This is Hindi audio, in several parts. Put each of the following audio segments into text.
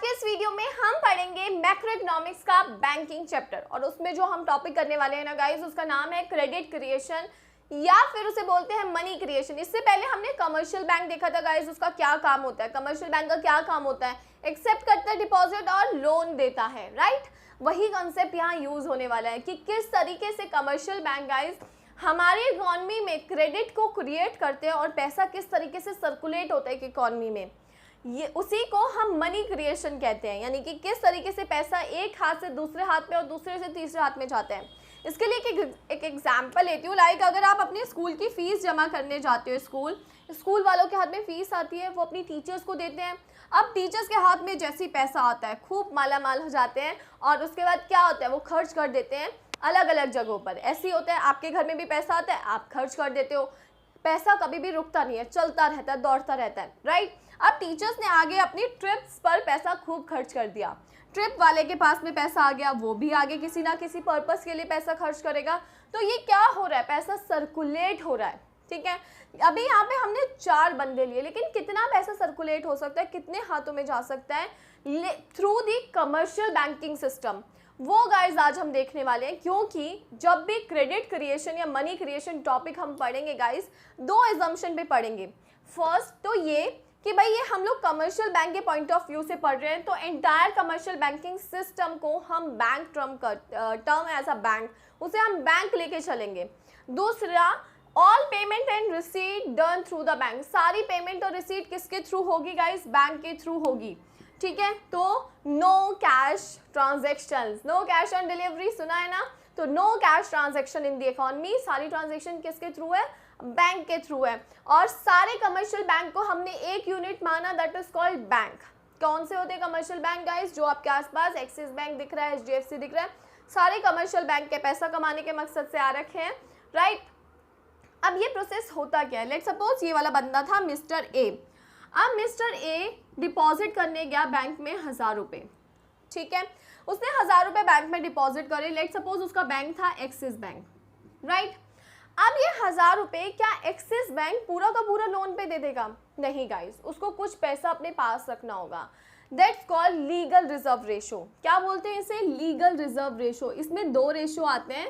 इस वीडियो में हम पढ़ेंगे मैक्रो इकोनॉमिक्स का बैंकिंग चैप्टर और उसमें जो हम टॉपिक करने वाले हैं ना गाइस, उसका नाम है क्रेडिट क्रिएशन या फिर उसे बोलते हैं मनी क्रिएशन। इससे पहले हमने कमर्शियल बैंक देखा था गाइस, उसका क्या काम होता है, कमर्शियल बैंक का क्या काम होता है, एक्सेप्ट करता है डिपॉजिट और लोन देता है, राइट। वही कॉन्सेप्ट यहाँ यूज होने वाला है कि किस तरीके से कमर्शियल बैंक गाइस हमारी इकोनॉमी में क्रेडिट को क्रिएट करते हैं और पैसा किस तरीके से सर्कुलेट होता है इकोनॉमी में, ये उसी को हम मनी क्रिएशन कहते हैं। यानी कि किस तरीके से पैसा एक हाथ से दूसरे हाथ में और दूसरे से तीसरे हाथ में जाता है। इसके लिए एक एग्जाम्पल लेती हूँ। लाइक अगर आप अपने स्कूल की फीस जमा करने जाते हो, स्कूल वालों के हाथ में फीस आती है, वो अपनी टीचर्स को देते हैं। अब टीचर्स के हाथ में जैसे ही पैसा आता है खूब माला माल हो जाते हैं और उसके बाद क्या होता है, वो खर्च कर देते हैं अलग अलग जगहों पर। ऐसे ही होता है, आपके घर में भी पैसा आता है, आप खर्च कर देते हो। पैसा कभी भी रुकता नहीं है, चलता रहता है, दौड़ता रहता है, राइट। अब टीचर्स ने आगे अपनी ट्रिप्स पर पैसा खूब खर्च कर दिया, ट्रिप वाले के पास में पैसा आ गया, वो भी आगे किसी ना किसी पर्पस के लिए पैसा खर्च करेगा। तो ये क्या हो रहा है, पैसा सर्कुलेट हो रहा है, ठीक है। अभी यहाँ पे हमने 4 बंदे लिए, लेकिन कितना पैसा सर्कुलेट हो सकता है, कितने हाथों में जा सकता है through the commercial banking system, वो गाइस आज हम देखने वाले हैं। क्योंकि जब भी क्रेडिट क्रिएशन या मनी क्रिएशन टॉपिक हम पढ़ेंगे गाइस, 2 एजम्पशन पे पढ़ेंगे। फर्स्ट तो ये कि भाई ये हम लोग कमर्शियल बैंक के पॉइंट ऑफ व्यू से पढ़ रहे हैं, तो एंटायर कमर्शियल बैंकिंग सिस्टम को हम bank term as a bank, उसे हम बैंक लेके चलेंगे। दूसरा, all payment and receipt done through the bank, सारी पेमेंट और रिसीट किसके थ्रू होगी गाइस, बैंक के थ्रू होगी, ठीक है। तो no cash transactions, no cash on delivery सुना है ना, तो no cash transaction in the economy, सारी ट्रांजेक्शन किसके थ्रू है, बैंक के थ्रू है। और सारे कमर्शियल बैंक को हमने एक यूनिट माना, दैट इज कॉल्ड बैंक। कौन से होते हैं कमर्शियल बैंक गाइस, जो आपके आसपास एक्सिस बैंक दिख रहा है, HDFC दिख रहा है, सारे कमर्शियल बैंक के पैसा कमाने के मकसद से आ रखे हैं, राइट। अब ये प्रोसेस होता क्या है, लेट सपोज ये वाला बंदा था मिस्टर ए। अब मिस्टर ए डिपॉजिट करने गया बैंक में 1000 रुपये, ठीक है। उसने 1000 रुपये बैंक में डिपॉजिट करे, लेट सपोज उसका बैंक था एक्सिस बैंक, राइट। अब ये 1000 रुपये क्या एक्सिस बैंक पूरा का पूरा लोन पे दे देगा, नहीं गाइस, उसको कुछ पैसा अपने पास रखना होगा। That's called legal reserve ratio. क्या बोलते हैं इसे, लीगल रिजर्व रेशो। इसमें 2 रेशो आते हैं,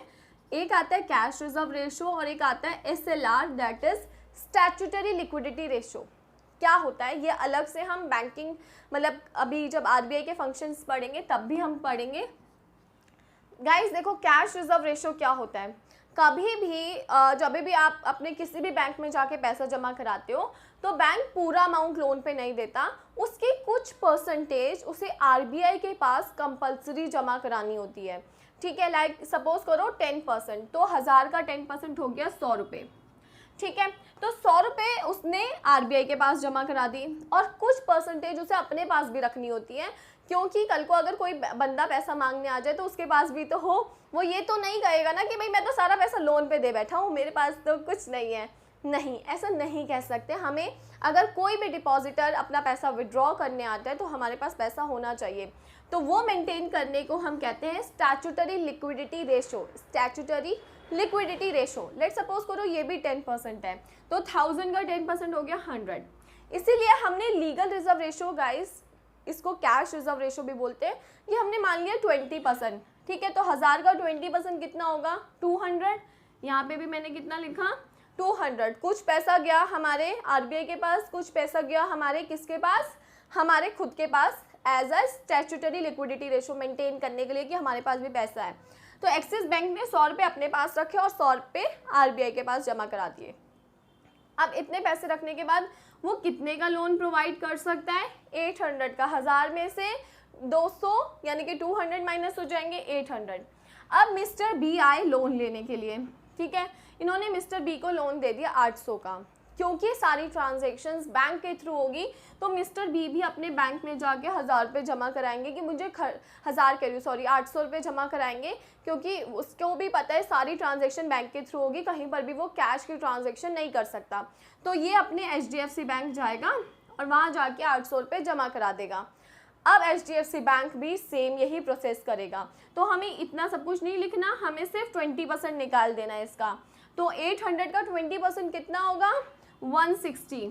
एक आता है कैश रिजर्व रेशो और एक आता है SLR, that is statutory liquidity ratio. क्या होता है ये अलग से हम बैंकिंग, मतलब अभी जब RBI के फंक्शंस पढ़ेंगे तब भी हम पढ़ेंगे गाइस। देखो कैश रिजर्व रेशो क्या होता है, कभी भी जब भी आप अपने किसी भी बैंक में जाके पैसा जमा कराते हो तो बैंक पूरा अमाउंट लोन पे नहीं देता, उसकी कुछ परसेंटेज उसे RBI के पास कंपलसरी जमा करानी होती है, ठीक है। लाइक सपोज करो 10%, तो 1000 का 10% हो गया 100 रुपये, ठीक है। तो 100 रुपये उसने RBI के पास जमा करा दी और कुछ परसेंटेज उसे अपने पास भी रखनी होती है, क्योंकि कल को अगर कोई बंदा पैसा मांगने आ जाए तो उसके पास भी तो हो, वो ये तो नहीं कहेगा ना कि भाई मैं तो सारा पैसा लोन पे दे बैठा हूँ, मेरे पास तो कुछ नहीं है। नहीं, ऐसा नहीं कह सकते। हमें अगर कोई भी डिपॉजिटर अपना पैसा विड्रॉ करने आता है तो हमारे पास पैसा होना चाहिए, तो वो मेंटेन करने को हम कहते हैं statutory liquidity ratio. Statutory liquidity ratio, let suppose करो ये भी 10% है, तो 1000 का 10% हो गया 100। इसीलिए हमने लीगल रिजर्व रेशो गाइस, इसको कैश रिजर्व रेशो भी बोलते हैं, ये हमने मान लिया 20%, ठीक है। तो 1000 का 20% कितना होगा, 200। यहाँ पे भी मैंने कितना लिखा, 200। कुछ पैसा गया हमारे RBI के पास, कुछ पैसा गया हमारे किसके पास, हमारे खुद के पास, as a statutory liquidity ratio maintain करने के लिए कि हमारे पास भी पैसा है। तो एक्सिस बैंक ने 100 रुपये अपने पास रखे और 100 रुपये RBI के पास जमा करा दिए। अब इतने पैसे रखने के बाद वो कितने का लोन प्रोवाइड कर सकता है, 800 का। 1000 में से 200 यानी कि 200 माइनस हो जाएंगे 800। अब मिस्टर बी आए लोन लेने के लिए, ठीक है। इन्होंने मिस्टर बी को लोन दे दिया 800 का। क्योंकि सारी ट्रांजेक्शन्स बैंक के थ्रू होगी तो मिस्टर बी भी अपने बैंक में जाके 1000 रुपये जमा कराएंगे कि मुझे 800 रुपये जमा कराएंगे, क्योंकि उसको भी पता है सारी ट्रांजेक्शन बैंक के थ्रू होगी, कहीं पर भी वो कैश की ट्रांजेक्शन नहीं कर सकता। तो ये अपने HDFC बैंक जाएगा और वहाँ जाके 800 रुपये जमा करा देगा। अब HDFC बैंक भी सेम यही प्रोसेस करेगा। तो हमें इतना सब कुछ नहीं लिखना, हमें सिर्फ 20% निकाल देना है इसका। तो 800 का 20% कितना होगा, 160,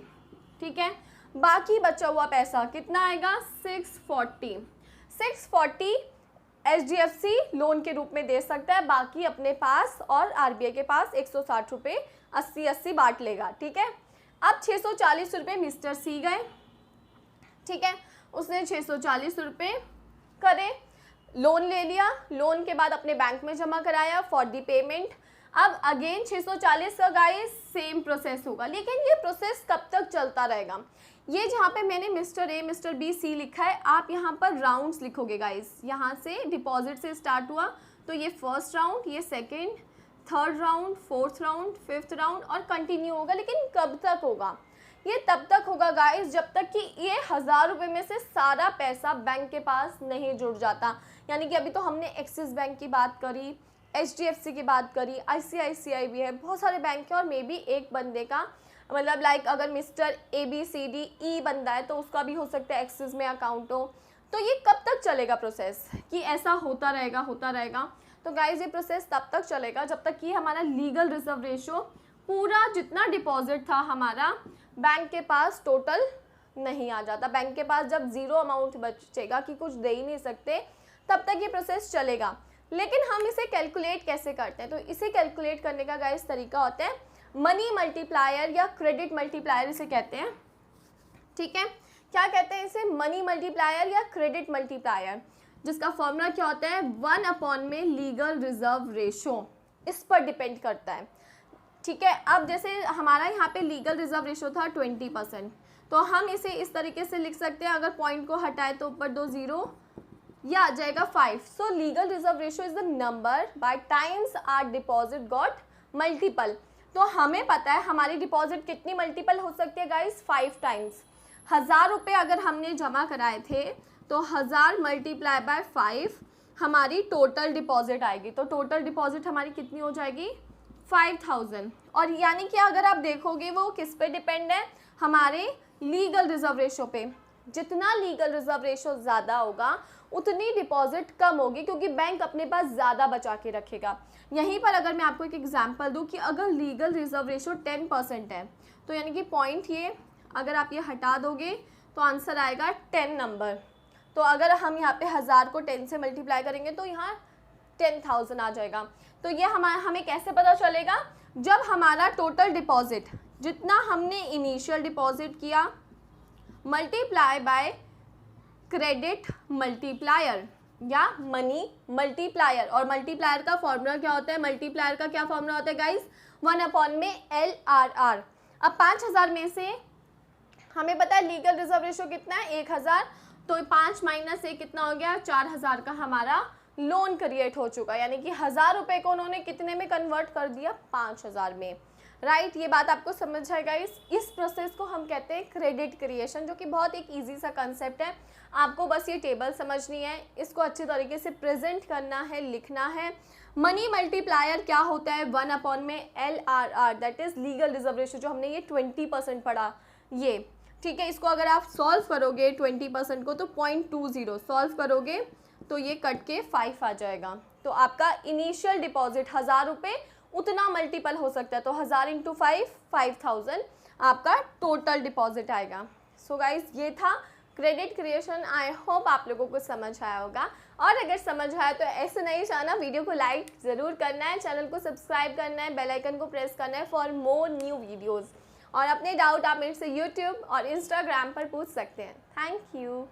ठीक है। बाकी बचा हुआ पैसा कितना आएगा 640 HDFC लोन के रूप में दे सकता है, बाकी अपने पास और RBI के पास 160 रुपये 80-80 बांट लेगा। ठीक है, अब 640 रुपये मिस्टर सी गए। ठीक है, उसने 640 रुपये करे, लोन ले लिया, लोन के बाद अपने बैंक में जमा कराया फॉर दी पेमेंट। अब अगेन 640 का गाइस सेम प्रोसेस होगा, लेकिन ये प्रोसेस कब तक चलता रहेगा? ये जहाँ पे मैंने mister A mister B C लिखा है, आप यहाँ पर राउंड्स लिखोगे गाइस। यहाँ से डिपॉजिट से स्टार्ट हुआ तो ये फर्स्ट राउंड, ये second, third round, fourth round, fifth round और कंटिन्यू होगा। लेकिन कब तक होगा? ये तब तक होगा गाइस जब तक कि ये 1000 रुपये में से सारा पैसा बैंक के पास नहीं जुड़ जाता। यानी कि अभी तो हमने एक्सिस बैंक की बात करी, HDFC की बात करी, ICICI भी है, बहुत सारे बैंक हैं और मे बी एक बंदे का मतलब लाइक अगर मिस्टर ABCDE बंदा है तो उसका भी हो सकता है एक्सिस में अकाउंट हो। तो ये कब तक चलेगा प्रोसेस कि ऐसा होता रहेगा? तो गाइस ये प्रोसेस तब तक चलेगा जब तक कि हमारा लीगल रिजर्व रेशो पूरा जितना डिपॉजिट था हमारा बैंक के पास टोटल नहीं आ जाता। बैंक के पास जब ज़ीरो अमाउंट बचेगा कि कुछ दे ही नहीं सकते, तब तक ये प्रोसेस चलेगा। लेकिन हम इसे कैलकुलेट कैसे करते हैं? तो इसे कैलकुलेट करने का गाइस तरीका होता है मनी मल्टीप्लायर या क्रेडिट मल्टीप्लायर इसे कहते हैं। ठीक है, क्या कहते हैं इसे? मनी मल्टीप्लायर या क्रेडिट मल्टीप्लायर, जिसका फॉर्मूला क्या होता है 1 में लीगल रिजर्व रेशो, इस पर डिपेंड करता है। ठीक है, अब जैसे हमारा यहाँ पे लीगल रिजर्व रेशो था 20%, तो हम इसे इस तरीके से लिख सकते हैं, अगर पॉइंट को हटाए तो ऊपर 2 0, यह आ जाएगा 5। So legal reserve ratio is the number by times are deposit got multiple. तो हमें पता है हमारी डिपॉजिट कितनी मल्टीपल हो सकती है गाइस? 5 टाइम्स। 1000 रुपये अगर हमने जमा कराए थे तो 1000 मल्टीप्लाई बाय 5 हमारी टोटल डिपॉजिट आएगी। तो टोटल डिपॉजिट हमारी कितनी हो जाएगी? 5000। और यानी कि अगर आप देखोगे वो किस पे डिपेंड है? हमारे लीगल रिजर्व रेशो पे। जितना लीगल रिजर्व रेशो ज़्यादा होगा उतनी डिपॉजिट कम होगी, क्योंकि बैंक अपने पास ज़्यादा बचा के रखेगा। यहीं पर अगर मैं आपको एक एग्जांपल दूं कि अगर लीगल रिजर्व रेशो 10% है, तो यानी कि पॉइंट ये अगर आप ये हटा दोगे तो आंसर आएगा 10 नंबर। तो अगर हम यहाँ पे 1000 को 10 से मल्टीप्लाई करेंगे तो यहाँ 10,000 आ जाएगा। तो ये हमें कैसे पता चलेगा? जब हमारा टोटल डिपॉजिट जितना हमने इनिशियल डिपॉजिट किया मल्टीप्लाई बाय क्रेडिट मल्टीप्लायर या मनी मल्टीप्लायर। और मल्टीप्लायर का फॉर्मूला क्या होता है? मल्टीप्लायर का क्या फॉर्मूला होता है गाइस? 1 में LRR। अब 5000 में से हमें पता है लीगल रिजर्व रेशो कितना है 1000, तो 5 माइनस 1 कितना हो गया? 4000 का हमारा लोन क्रिएट हो चुका। यानी कि 1000 रुपये को उन्होंने कितने में कन्वर्ट कर दिया? 5000 में। राइट, ये बात आपको समझ आएगा। इस प्रोसेस को हम कहते हैं क्रेडिट क्रिएशन, जो कि बहुत एक इजी सा कंसेप्ट है। आपको बस ये टेबल समझनी है, इसको अच्छे तरीके से प्रेजेंट करना है, लिखना है। मनी मल्टीप्लायर क्या होता है? 1 में LRR, that is legal reserve ratio, जो हमने ये 20% पढ़ा ये। ठीक है, इसको अगर आप सॉल्व करोगे 20% को तो 0.20 सॉल्व करोगे तो ये कट के 5 आ जाएगा। तो आपका इनिशियल डिपॉजिट 1000 रुपये उतना मल्टीपल हो सकता है। तो 1000 × 5 5000 आपका टोटल डिपॉजिट आएगा। सो गाइज ये था क्रेडिट क्रिएशन। आई होप आप लोगों को समझ आया होगा, और अगर समझ आया तो ऐसे नहीं चाहना, वीडियो को लाइक ज़रूर करना है, चैनल को सब्सक्राइब करना है, बेल आइकन को प्रेस करना है फॉर मोर न्यू वीडियोज़। और अपने डाउट आप मेरे से यूट्यूब और इंस्टाग्राम पर पूछ सकते हैं। Thank you.